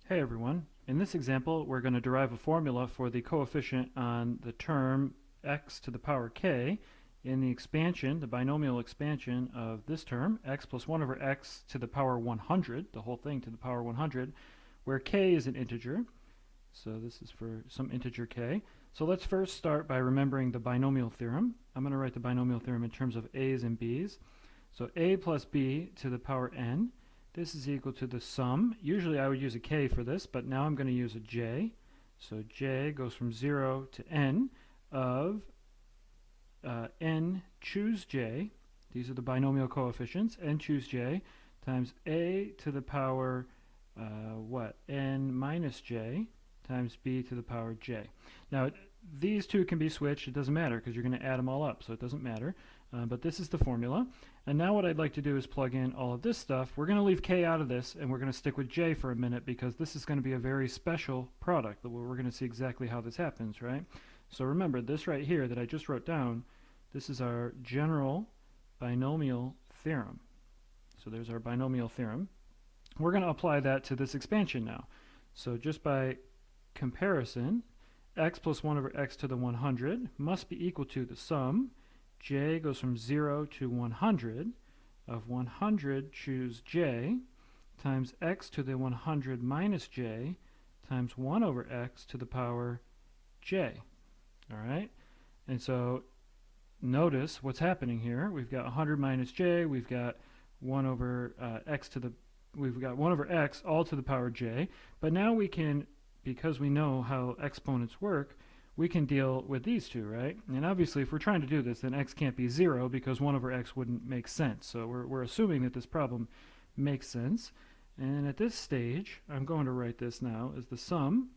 Hey everyone, in this example we're going to derive a formula for the coefficient on the term x to the power k in the expansion, the binomial expansion of this term, x plus 1 over x to the power 100, the whole thing to the power 100, where k is an integer. So this is for some integer k. So let's first start by remembering the binomial theorem. I'm going to write the binomial theorem in terms of a's and b's. So a plus b to the power n. This is equal to the sum. Usually I would use a k for this, but now I'm going to use a j. So j goes from 0 to n of n choose j. These are the binomial coefficients. N choose j times a to the power n minus j times b to the power j. Now these two can be switched. It doesn't matter because you're going to add them all up, so it doesn't matter. But this is the formula. And now what I'd like to do is plug in all of this stuff. We're going to leave k out of this, and we're going to stick with j for a minute because this is going to be a very special product where we're going to see exactly how this happens, right? So remember, this right here that I just wrote down, this is our general binomial theorem. So there's our binomial theorem. We're going to apply that to this expansion now. So just by comparison, x plus 1 over x to the 100 must be equal to the sum. J goes from 0 to 100 of 100 choose j times x to the 100 minus j times 1 over x to the power j. All right? And so notice what's happening here. We've got 100 minus j, we've got 1 over we've got 1 over x all to the power j. But now we can, because we know how exponents work, we can deal with these two, right? And obviously if we're trying to do this, then x can't be 0 because 1 over x wouldn't make sense. So we're assuming that this problem makes sense. And at this stage, I'm going to write this now as the sum.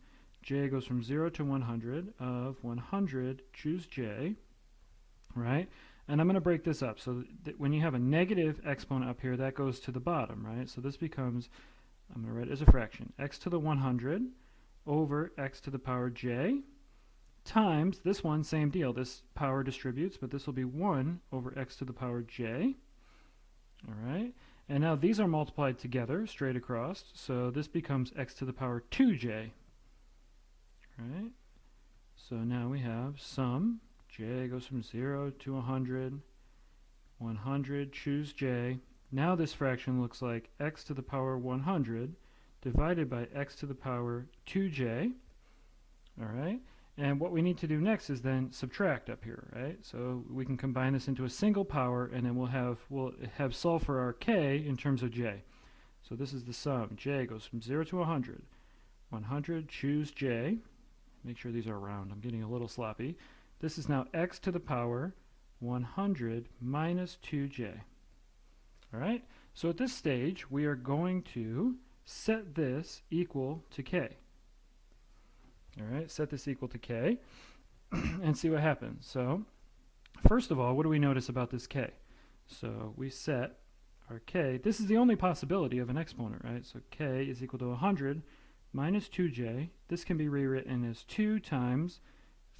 J goes from 0 to 100 of 100 choose j, right? And I'm going to break this up. So that when you have a negative exponent up here, that goes to the bottom, right? So this becomes, I'm going to write it as a fraction, x to the 100 over x to the power j times this one, same deal. This power distributes, but this will be 1 over x to the power j. All right. And now these are multiplied together straight across, so this becomes x to the power 2j. Right? So now we have sum. J goes from 0 to 100. 100, choose j. Now this fraction looks like x to the power 100 divided by x to the power 2j. All right? And what we need to do next is then subtract up here, right? So we can combine this into a single power, and then we'll have solve for our k in terms of j. So this is the sum. J goes from 0 to 100. 100, choose j. Make sure these are round. I'm getting a little sloppy. This is now x to the power 100 minus 2j. All right? So at this stage, we are going to set this equal to k. All right, set this equal to k and see what happens. So first of all, what do we notice about this k? So we set our k. This is the only possibility of an exponent, right? So k is equal to 100 minus 2j. This can be rewritten as 2 times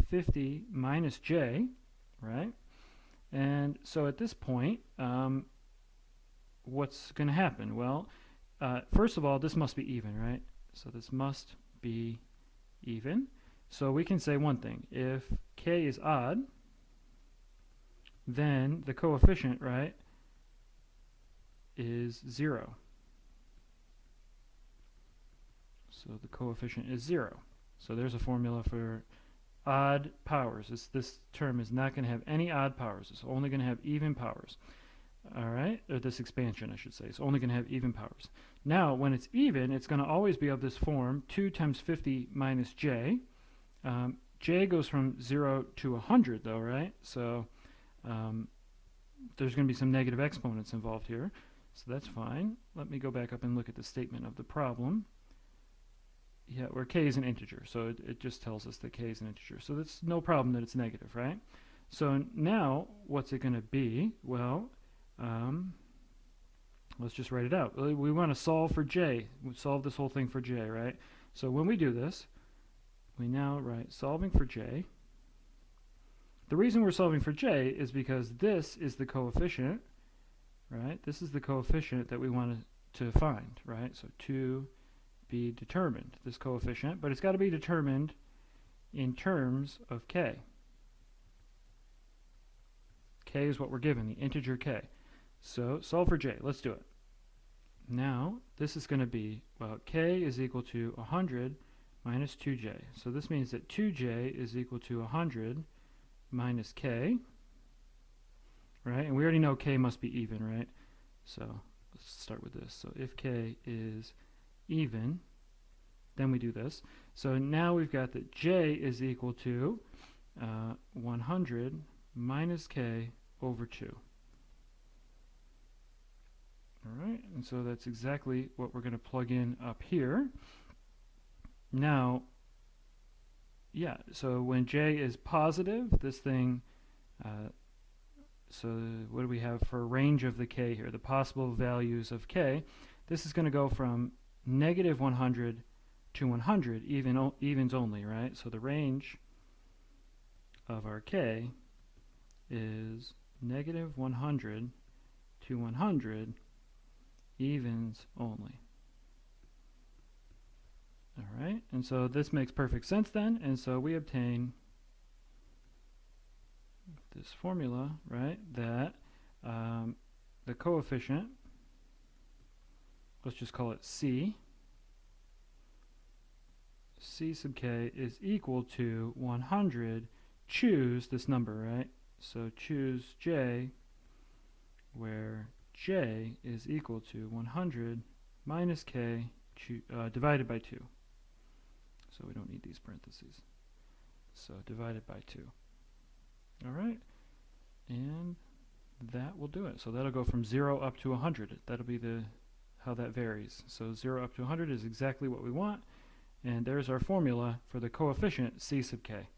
50 minus j, right? And so at this point, what's going to happen? Well, first of all, this must be even, right? So this must be even. So we can say one thing. If k is odd, then the coefficient, right, is 0. So the coefficient is 0. So there's a formula for odd powers. This term is not going to have any odd powers. It's only going to have even powers. All right, or this expansion, I should say. It's only going to have even powers. Now, when it's even, it's going to always be of this form, 2 times 50 minus j. J goes from 0 to 100, though, right? So there's going to be some negative exponents involved here. So that's fine. Let me go back up and look at the statement of the problem. Yeah, where k is an integer. So it just tells us that k is an integer. So that's no problem that it's negative, right? So now, what's it going to be? Well, let's just write it out. We want to solve for j. We solve this whole thing for j, right? So when we do this, we now write solving for j. The reason we're solving for j is because this is the coefficient, right? This is the coefficient that we want to find, right? So 2 be determined, this coefficient, but it's got to be determined in terms of k. K is what we're given, the integer k. So solve for j. Let's do it. Now, this is going to be, well, k is equal to 100 minus 2j. So this means that 2j is equal to 100 minus k, right? And we already know k must be even, right? So let's start with this. So if k is even, then we do this. So now we've got that j is equal to 100 minus k over 2. Alright, and so that's exactly what we're going to plug in up here. Now, yeah, so when j is positive, this thing, so what do we have for a range of the k here? The possible values of k. This is going to go from negative 100 to 100, evens only, right? So the range of our k is negative 100 to 100, evens only. Alright, and so this makes perfect sense then, and so we obtain this formula, right, that the coefficient, let's just call it c sub k is equal to 100, choose this number, right? So choose j, where j is equal to 100 minus k divided by 2. So we don't need these parentheses. So divided by 2. Alright, and that will do it. So that'll go from 0 up to 100. That'll be how that varies. So 0 up to 100 is exactly what we want, and there's our formula for the coefficient c sub k.